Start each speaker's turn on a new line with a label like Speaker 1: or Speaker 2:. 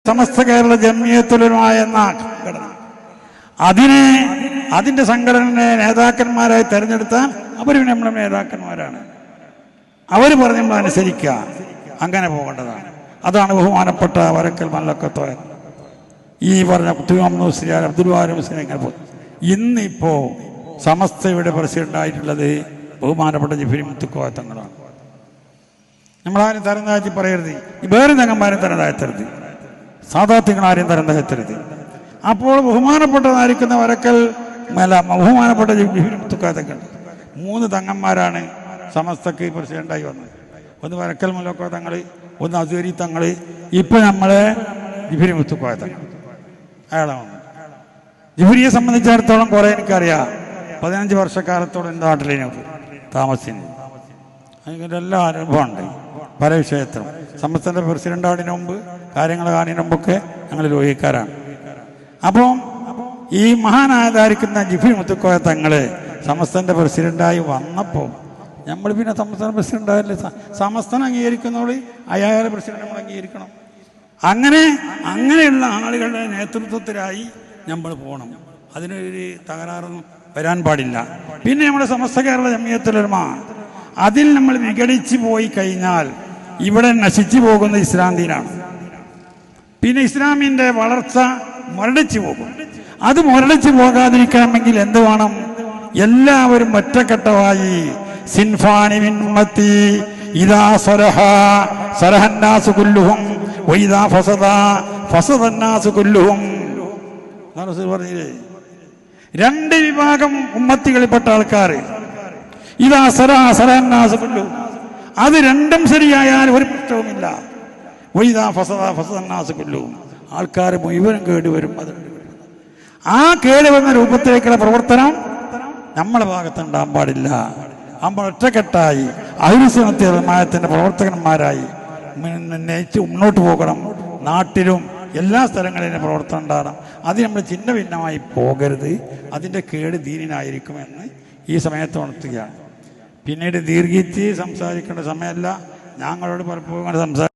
Speaker 1: സമസ്ത കേരള ജംഇയ്യത്തുൽ ഉലമാ എന്ന സംഘടന, അതിന്റെ സംഘടനയെ നേതാക്കന്മാരായി തെരഞ്ഞെടുത്താൽ അവർ നമ്മുടെ നേതാക്കന്മാരാണ്. അവർ പറഞ്ഞ് നമ്മൾ അനുസരിക്കുക, അങ്ങനെ പോകേണ്ടതാണ്. അതാണ് ബഹുമാനപ്പെട്ട വരക്കൽ മല്ലക്കത്തോയ ഈ പറഞ്ഞ മുസ്ലിയാർ അബ്ദുൽ വാരി മുസ്ലിം. ഇന്നിപ്പോ സമസ്തയുടെ പ്രസിഡന്റായിട്ടുള്ളത് ബഹുമാനപ്പെട്ട ജിഫ്രി മുത്തുക്കോയ തങ്ങളാണ്. നമ്മളാരും തരം താഴ്ത്തി പറയരുത്, വേറെ തങ്ങന്മാരും തരം താഴ്ത്തരുത്, സാധാത്യങ്ങളാരും തരം താഴ്ത്തരുത്. അപ്പോൾ ബഹുമാനപ്പെട്ടതായിരിക്കുന്ന വരക്കൽ ബഹുമാനപ്പെട്ട ജിഫ്രി മുത്തുക്കോയ തങ്ങൾ 3 തങ്ങന്മാരാണ് സമസ്തക്ക് പ്രസിഡന്റായി വന്നത്. ഒന്ന് വരക്കൽ മുല്ലക്കോയ തങ്ങൾ, ഒന്ന് അസൂരി തങ്ങൾ, ഇപ്പൊ നമ്മളെ ജിഫ്രി മുത്തുക്കോയ തങ്ങൾ അയാളാണ് വന്നത്. ജിഫ്രിയെ സംബന്ധിച്ചിടത്തോളം കുറെ എനിക്കറിയാം. 15 വർഷക്കാലത്തോളം എൻ്റെ നാട്ടിൽ താമസിക്കുന്നു. അതിൻ്റെ എല്ലാ അനുഭവമുണ്ട് പല വിഷയത്തിലും. സമസ്തൻ്റെ പ്രസിഡന്റ് ആടിന് മുമ്പ്, കാര്യങ്ങൾ കാണുന്നതിന് മുമ്പൊക്കെ ഞങ്ങൾ രോഹിക്കാരാണ്. അപ്പം ഈ മഹാനായതായിരിക്കുന്ന ജിഫ്രി മുത്തുക്കോയ തങ്ങള് സമസ്തൻ്റെ പ്രസിഡന്റായി വന്നപ്പോൾ നമ്മൾ പിന്നെ സമസ്തൻ്റെ പ്രസിഡന്റായല്ലേ, സമസ്തനെ അംഗീകരിക്കുന്നതോട് അയാളെ പ്രസിഡന്റ് നമ്മൾ അംഗീകരിക്കണം. അങ്ങനെയുള്ള ആളുകളുടെ നേതൃത്വത്തിലായി നമ്മൾ പോകണം. അതിനൊരു തകരാറൊന്നും വരാൻ പാടില്ല. പിന്നെ നമ്മുടെ സമസ്ത കേരള ജംഇയ്യത്തുൽ ഉലമാ അതിൽ നമ്മൾ വിഘടിച്ച് പോയി കഴിഞ്ഞാൽ ഇവിടെ നശിച്ചു പോകുന്ന ഇസ്ലാം ദീനാണ്. പിന്നെ ഇസ്ലാമിൻ്റെ വളർച്ച മുരടിച്ചു പോകും. അത് മുരടിച്ചു പോകാതിരിക്കണമെങ്കിൽ എന്ത് വേണം? എല്ലാവരും ഒറ്റക്കെട്ടമായി സിൻഫാനി മിൻ ഉമ്മത്തി ഇദാ സലഹ സലഹന്നാസു കുല്ലുഹും വഇദാ ഫസദ ഫസദന്നാസു കുല്ലുഹും. പറഞ്ഞില്ലേ, 2 വിഭാഗം ഉമ്മത്തികളിൽപ്പെട്ട ആൾക്കാർ ഇതാ സലഹന്നാസു കുല്ലുഹും, അത് രണ്ടും ശരിയായാൽ ഒരു പ്രശ്നവുമില്ല. വഇദാ ഫസദ ഫസദന്നാസു കുല്ലുഹും, ആൾക്കാർ മുഴുവനും കേടുവരും. ആ കേടുവന്ന രൂപത്തിലേക്കുള്ള പ്രവർത്തനം നമ്മളെ ഭാഗത്തുണ്ടാകാൻ പാടില്ല. നമ്മൾ ഒറ്റക്കെട്ടായി അഹ്ലുസുന്നത്തി വൽ ജമാഅത്തിന്റെ പ്രവർത്തകന്മാരായി മുന്നോട്ട് പോകണം. നാട്ടിലും എല്ലാ സ്ഥലങ്ങളിലും പ്രവർത്തനം ഉണ്ടാകണം. അത് നമ്മൾ ചിന്ന ഭിന്നമായി പോകരുത്. അതിൻ്റെ കേട് ദീനിനായിരിക്കുമെന്ന് ഈ സമയത്ത് ഉണർത്തുകയാണ്. പിന്നീട് ദീർഘിച്ച് സംസാരിക്കേണ്ട സമയമല്ല. ഞങ്ങളോട് പലപ്പോഴും സംസാരിക്കും.